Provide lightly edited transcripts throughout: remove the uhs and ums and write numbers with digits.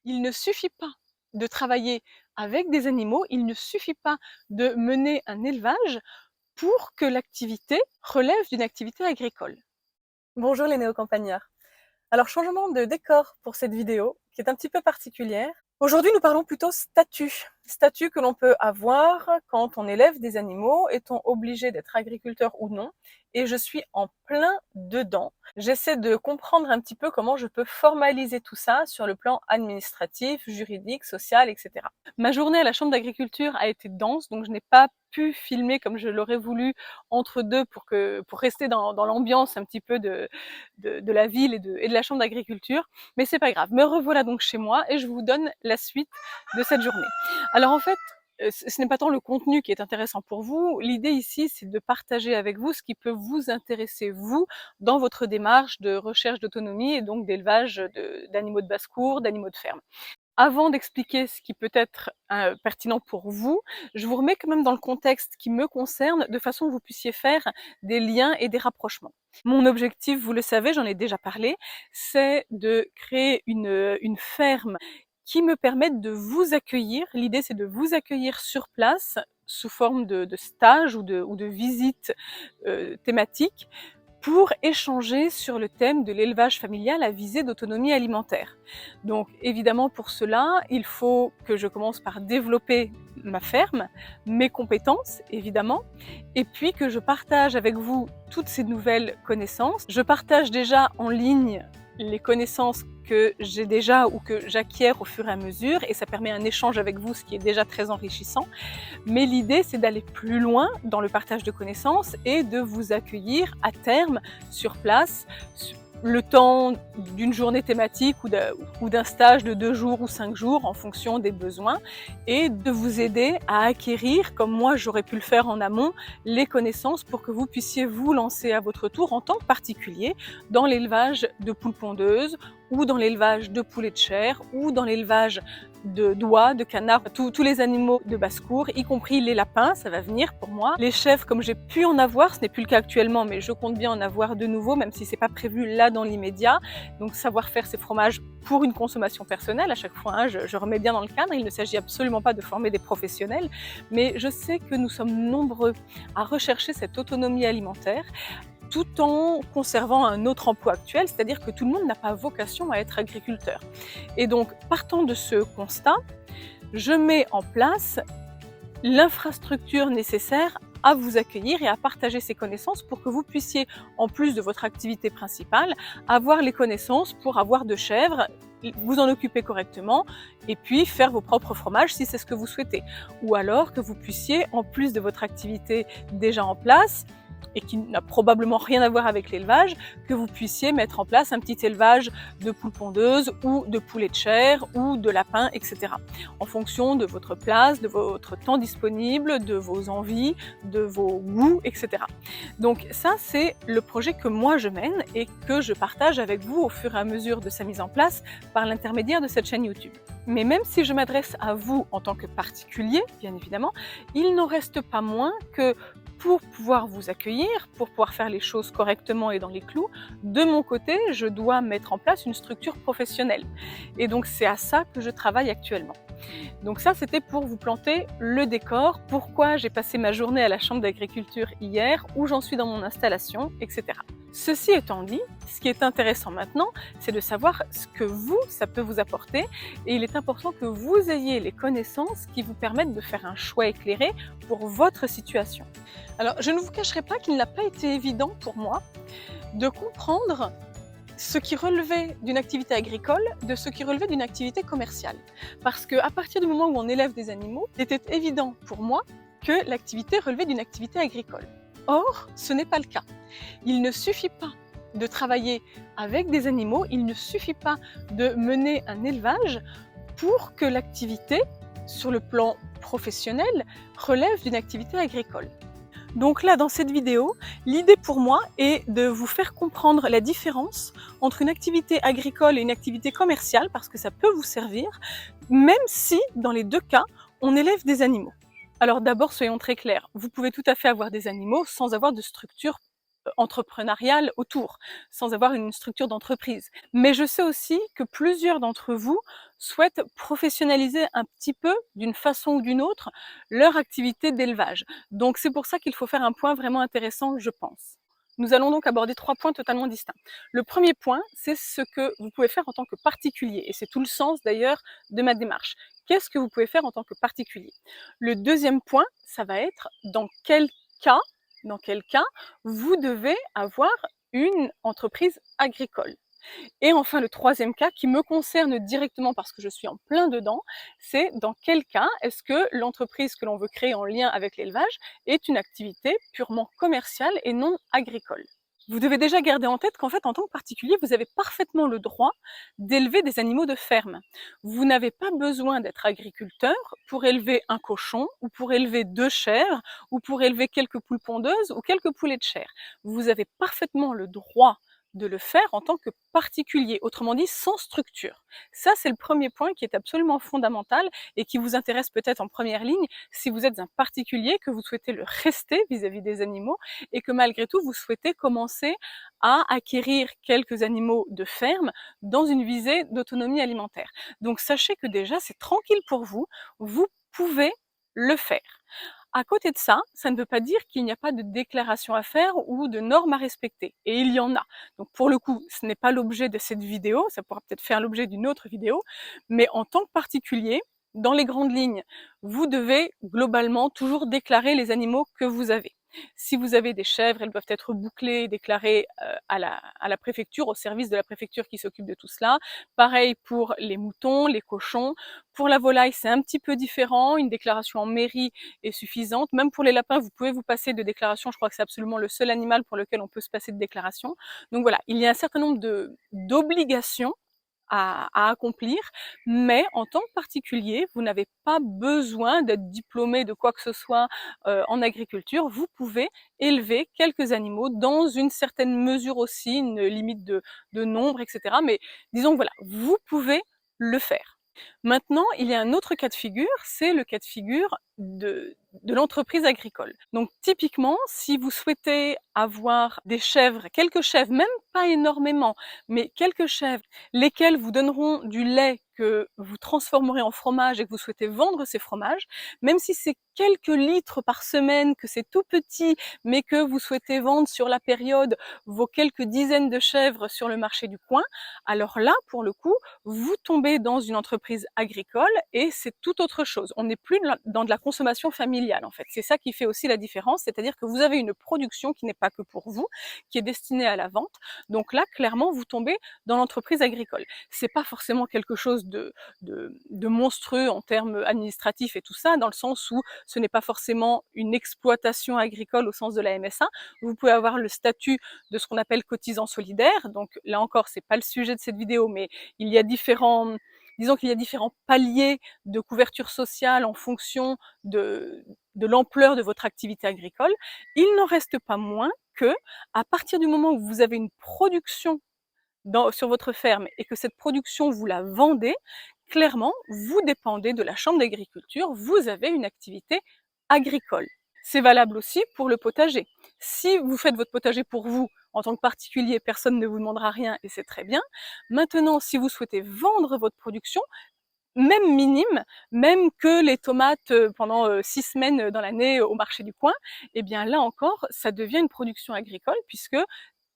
Il ne suffit pas de travailler avec des animaux, il ne suffit pas de mener un élevage pour que l'activité relève d'une activité agricole. Bonjour les néo-campagnards. Alors changement de décor pour cette vidéo qui est un petit peu particulière. Aujourd'hui nous parlons plutôt statut. Statut que l'on peut avoir quand on élève des animaux, est-on obligé d'être agriculteur ou non? Et je suis en plein dedans. J'essaie de comprendre un petit peu comment je peux formaliser tout ça sur le plan administratif, juridique, social, etc. Ma journée à la chambre d'agriculture a été dense, donc je n'ai pas pu filmer comme je l'aurais voulu entre deux pour rester dans l'ambiance un petit peu de la ville et de la chambre d'agriculture. Mais c'est pas grave. Me revoilà donc chez moi et je vous donne la suite de cette journée. Alors en fait, ce n'est pas tant le contenu qui est intéressant pour vous. L'idée ici, c'est de partager avec vous ce qui peut vous intéresser, vous, dans votre démarche de recherche d'autonomie et donc d'élevage d'animaux de basse-cour, d'animaux de ferme. Avant d'expliquer ce qui peut être pertinent pour vous, je vous remets quand même dans le contexte qui me concerne, de façon que vous puissiez faire des liens et des rapprochements. Mon objectif, vous le savez, j'en ai déjà parlé, c'est de créer une ferme qui me permette de vous accueillir. L'idée, c'est de vous accueillir sur place sous forme de stage ou de visite thématique pour échanger sur le thème de l'élevage familial à visée d'autonomie alimentaire. Donc évidemment pour cela, il faut que je commence par développer ma ferme, mes compétences évidemment, et puis que je partage avec vous toutes ces nouvelles connaissances. Je partage déjà en ligne les connaissances que j'ai déjà ou que j'acquiers au fur et à mesure, et ça permet un échange avec vous, ce qui est déjà très enrichissant. Mais l'idée, c'est d'aller plus loin dans le partage de connaissances et de vous accueillir à terme sur place, le temps d'une journée thématique ou d'un stage de 2 jours ou 5 jours en fonction des besoins, et de vous aider à acquérir, comme moi j'aurais pu le faire en amont, les connaissances pour que vous puissiez vous lancer à votre tour en tant que particulier dans l'élevage de poules pondeuses ou dans l'élevage de poulets de chair ou dans l'élevage d'oies, de canards, tous les animaux de basse-cour, y compris les lapins, ça va venir pour moi. Les chèvres, comme j'ai pu en avoir, ce n'est plus le cas actuellement, mais je compte bien en avoir de nouveau, même si c'est pas prévu là dans l'immédiat. Donc savoir faire ces fromages pour une consommation personnelle, à chaque fois, hein, je remets bien dans le cadre, il ne s'agit absolument pas de former des professionnels, mais je sais que nous sommes nombreux à rechercher cette autonomie alimentaire, tout en conservant un autre emploi actuel, c'est-à-dire que tout le monde n'a pas vocation à être agriculteur. Et donc, partant de ce constat, je mets en place l'infrastructure nécessaire à vous accueillir et à partager ces connaissances pour que vous puissiez, en plus de votre activité principale, avoir les connaissances pour avoir de chèvres, vous en occuper correctement et puis faire vos propres fromages si c'est ce que vous souhaitez. Ou alors que vous puissiez, en plus de votre activité déjà en place, et qui n'a probablement rien à voir avec l'élevage, que vous puissiez mettre en place un petit élevage de poules pondeuses ou de poulets de chair ou de lapins, etc. En fonction de votre place, de votre temps disponible, de vos envies, de vos goûts, etc. Donc ça, c'est le projet que moi je mène et que je partage avec vous au fur et à mesure de sa mise en place par l'intermédiaire de cette chaîne YouTube. Mais même si je m'adresse à vous en tant que particulier, bien évidemment, il n'en reste pas moins que pour pouvoir vous accueillir, pour pouvoir faire les choses correctement et dans les clous, de mon côté, je dois mettre en place une structure professionnelle. Et donc c'est à ça que je travaille actuellement. Donc ça, c'était pour vous planter le décor, pourquoi j'ai passé ma journée à la chambre d'agriculture hier, où j'en suis dans mon installation, etc. Ceci étant dit, ce qui est intéressant maintenant, c'est de savoir ce que vous, ça peut vous apporter, et il est important que vous ayez les connaissances qui vous permettent de faire un choix éclairé pour votre situation. Alors, je ne vous cacherai pas qu'il n'a pas été évident pour moi de comprendre ce qui relevait d'une activité agricole de ce qui relevait d'une activité commerciale. Parce qu'à partir du moment où on élève des animaux, il était évident pour moi que l'activité relevait d'une activité agricole. Or, ce n'est pas le cas. Il ne suffit pas de travailler avec des animaux, il ne suffit pas de mener un élevage pour que l'activité, sur le plan professionnel, relève d'une activité agricole. Donc là, dans cette vidéo, l'idée pour moi est de vous faire comprendre la différence entre une activité agricole et une activité commerciale, parce que ça peut vous servir, même si, dans les deux cas, on élève des animaux. Alors d'abord, soyons très clairs, vous pouvez tout à fait avoir des animaux sans avoir de structure entrepreneuriale autour, sans avoir une structure d'entreprise. Mais je sais aussi que plusieurs d'entre vous souhaitent professionnaliser un petit peu, d'une façon ou d'une autre, leur activité d'élevage. Donc c'est pour ça qu'il faut faire un point vraiment intéressant, je pense. Nous allons donc aborder 3 points totalement distincts. Le premier point, c'est ce que vous pouvez faire en tant que particulier, et c'est tout le sens d'ailleurs de ma démarche. Qu'est-ce que vous pouvez faire en tant que particulier? Le deuxième point, ça va être dans quel cas vous devez avoir une entreprise agricole. Et enfin, le troisième cas qui me concerne directement parce que je suis en plein dedans, c'est dans quel cas est-ce que l'entreprise que l'on veut créer en lien avec l'élevage est une activité purement commerciale et non agricole. Vous devez déjà garder en tête qu'en fait, en tant que particulier, vous avez parfaitement le droit d'élever des animaux de ferme. Vous n'avez pas besoin d'être agriculteur pour élever un cochon, ou pour élever 2 chèvres, ou pour élever quelques poules pondeuses, ou quelques poulets de chair. Vous avez parfaitement le droit de le faire en tant que particulier, autrement dit sans structure. Ça, c'est le premier point qui est absolument fondamental et qui vous intéresse peut-être en première ligne si vous êtes un particulier, que vous souhaitez le rester vis-à-vis des animaux et que malgré tout, vous souhaitez commencer à acquérir quelques animaux de ferme dans une visée d'autonomie alimentaire. Donc sachez que déjà, c'est tranquille pour vous, vous pouvez le faire. À côté de ça, ça ne veut pas dire qu'il n'y a pas de déclaration à faire ou de normes à respecter. Et il y en a. Donc pour le coup, ce n'est pas l'objet de cette vidéo, ça pourra peut-être faire l'objet d'une autre vidéo, mais en tant que particulier, dans les grandes lignes, vous devez globalement toujours déclarer les animaux que vous avez. Si vous avez des chèvres, elles doivent être bouclées et déclarées à la préfecture, au service de la préfecture qui s'occupe de tout cela. Pareil pour les moutons, les cochons. Pour la volaille, c'est un petit peu différent. Une déclaration en mairie est suffisante. Même pour les lapins, vous pouvez vous passer de déclaration. Je crois que c'est absolument le seul animal pour lequel on peut se passer de déclaration. Donc voilà, il y a un certain nombre d'obligations à accomplir, mais en tant que particulier, vous n'avez pas besoin d'être diplômé de quoi que ce soit en agriculture. Vous pouvez élever quelques animaux dans une certaine mesure aussi, une limite de nombre, etc. Mais disons que voilà, vous pouvez le faire. Maintenant, il y a un autre cas de figure, c'est le cas de figure de l'entreprise agricole. Donc typiquement, si vous souhaitez avoir des chèvres, quelques chèvres, même pas énormément, mais quelques chèvres, lesquelles vous donneront du lait que vous transformerez en fromage et que vous souhaitez vendre ces fromages, même si c'est quelques litres par semaine, que c'est tout petit, mais que vous souhaitez vendre sur la période vos quelques dizaines de chèvres sur le marché du coin, alors là, pour le coup, vous tombez dans une entreprise agricole et c'est tout autre chose. On n'est plus dans de la consommation familiale, en fait. C'est ça qui fait aussi la différence, c'est-à-dire que vous avez une production qui n'est pas que pour vous, qui est destinée à la vente. Donc là, clairement, vous tombez dans l'entreprise agricole. C'est pas forcément quelque chose de monstrueux en termes administratifs et tout ça, dans le sens où ce n'est pas forcément une exploitation agricole au sens de la MSA. Vous pouvez avoir le statut de ce qu'on appelle cotisant solidaire. Donc là encore, c'est pas le sujet de cette vidéo, mais il y a disons qu'il y a différents paliers de couverture sociale en fonction de l'ampleur de votre activité agricole. Il n'en reste pas moins que, à partir du moment où vous avez une production sur votre ferme et que cette production vous la vendez, clairement, vous dépendez de la chambre d'agriculture, vous avez une activité agricole. C'est valable aussi pour le potager. Si vous faites votre potager pour vous, en tant que particulier, personne ne vous demandera rien et c'est très bien. Maintenant, si vous souhaitez vendre votre production, même minime, même que les tomates pendant 6 semaines dans l'année au marché du coin, eh bien là encore, ça devient une production agricole puisque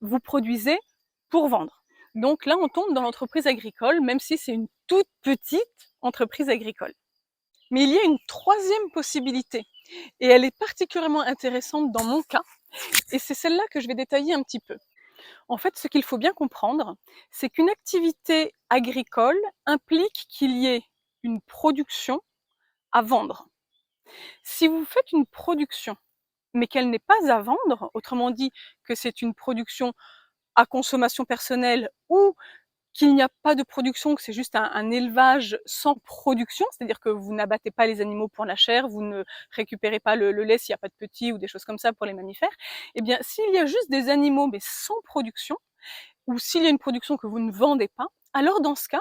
vous produisez pour vendre. Donc là, on tombe dans l'entreprise agricole, même si c'est une toute petite entreprise agricole. Mais il y a une troisième possibilité, et elle est particulièrement intéressante dans mon cas, et c'est celle-là que je vais détailler un petit peu. En fait, ce qu'il faut bien comprendre, c'est qu'une activité agricole implique qu'il y ait une production à vendre. Si vous faites une production, mais qu'elle n'est pas à vendre, autrement dit que c'est une production à consommation personnelle ou qu'il n'y a pas de production, que c'est juste un élevage sans production, c'est-à-dire que vous n'abattez pas les animaux pour la chair, vous ne récupérez pas le lait s'il n'y a pas de petits ou des choses comme ça pour les mammifères, eh bien s'il y a juste des animaux mais sans production, ou s'il y a une production que vous ne vendez pas, alors dans ce cas,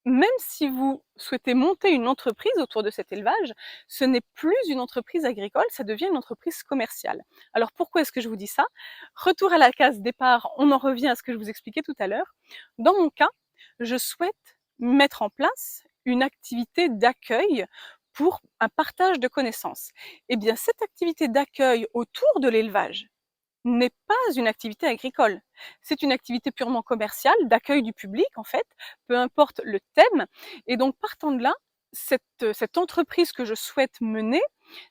même si vous souhaitez monter une entreprise autour de cet élevage, ce n'est plus une entreprise agricole, ça devient une entreprise commerciale. Alors pourquoi est-ce que je vous dis ça? Retour à la case départ, on en revient à ce que je vous expliquais tout à l'heure. Dans mon cas, je souhaite mettre en place une activité d'accueil pour un partage de connaissances. Eh bien, cette activité d'accueil autour de l'élevage n'est pas une activité agricole. C'est une activité purement commerciale, d'accueil du public en fait, peu importe le thème. Et donc partant de là, cette entreprise que je souhaite mener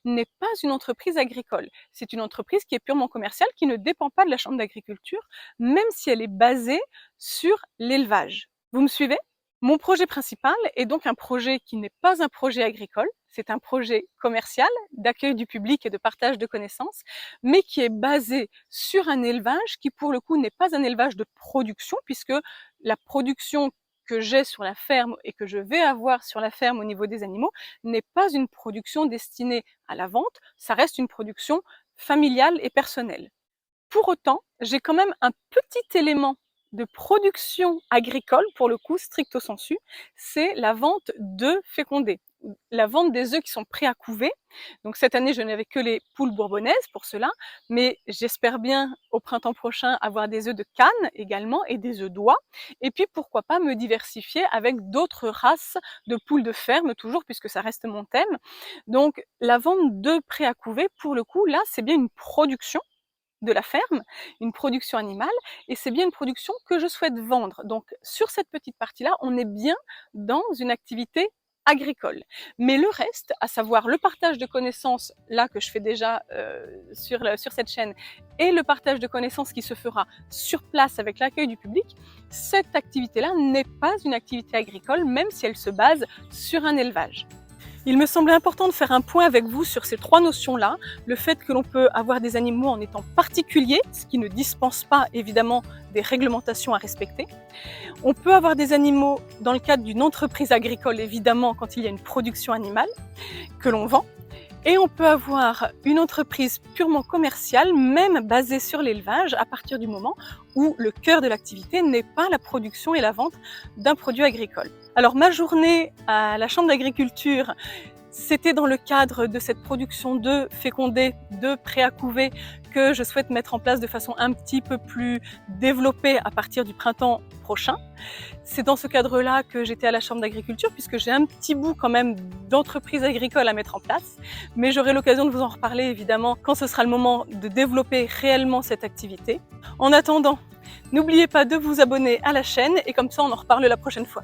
n'est pas une entreprise agricole. C'est une entreprise qui est purement commerciale, qui ne dépend pas de la Chambre d'agriculture, même si elle est basée sur l'élevage. Vous me suivez? Mon projet principal est donc un projet qui n'est pas un projet agricole, c'est un projet commercial d'accueil du public et de partage de connaissances, mais qui est basé sur un élevage qui pour le coup n'est pas un élevage de production, puisque la production que j'ai sur la ferme et que je vais avoir sur la ferme au niveau des animaux n'est pas une production destinée à la vente, ça reste une production familiale et personnelle. Pour autant, j'ai quand même un petit élément de production agricole, pour le coup, stricto sensu, c'est la vente d'œufs fécondés, la vente des œufs qui sont prêts à couver. Donc cette année, je n'avais que les poules bourbonnaises pour cela, mais j'espère bien au printemps prochain avoir des œufs de Cannes également et des œufs d'oie. Et puis pourquoi pas me diversifier avec d'autres races de poules de ferme, toujours puisque ça reste mon thème. Donc la vente d'œufs prêts à couver, pour le coup, là, c'est bien une production de la ferme, une production animale, et c'est bien une production que je souhaite vendre. Donc sur cette petite partie-là, on est bien dans une activité agricole. Mais le reste, à savoir le partage de connaissances, là que je fais déjà sur cette chaîne, et le partage de connaissances qui se fera sur place avec l'accueil du public, cette activité-là n'est pas une activité agricole, même si elle se base sur un élevage. Il me semblait important de faire un point avec vous sur ces trois notions-là, le fait que l'on peut avoir des animaux en étant particuliers, ce qui ne dispense pas évidemment des réglementations à respecter. On peut avoir des animaux dans le cadre d'une entreprise agricole, évidemment, quand il y a une production animale que l'on vend. Et on peut avoir une entreprise purement commerciale, même basée sur l'élevage, à partir du moment où le cœur de l'activité n'est pas la production et la vente d'un produit agricole. Alors ma journée à la Chambre d'agriculture, c'était dans le cadre de cette production d'œufs fécondés, d'œufs prêts à couver, que je souhaite mettre en place de façon un petit peu plus développée à partir du printemps prochain. C'est dans ce cadre-là que j'étais à la Chambre d'agriculture, puisque j'ai un petit bout quand même d'entreprise agricole à mettre en place. Mais j'aurai l'occasion de vous en reparler évidemment quand ce sera le moment de développer réellement cette activité. En attendant, n'oubliez pas de vous abonner à la chaîne et comme ça on en reparle la prochaine fois.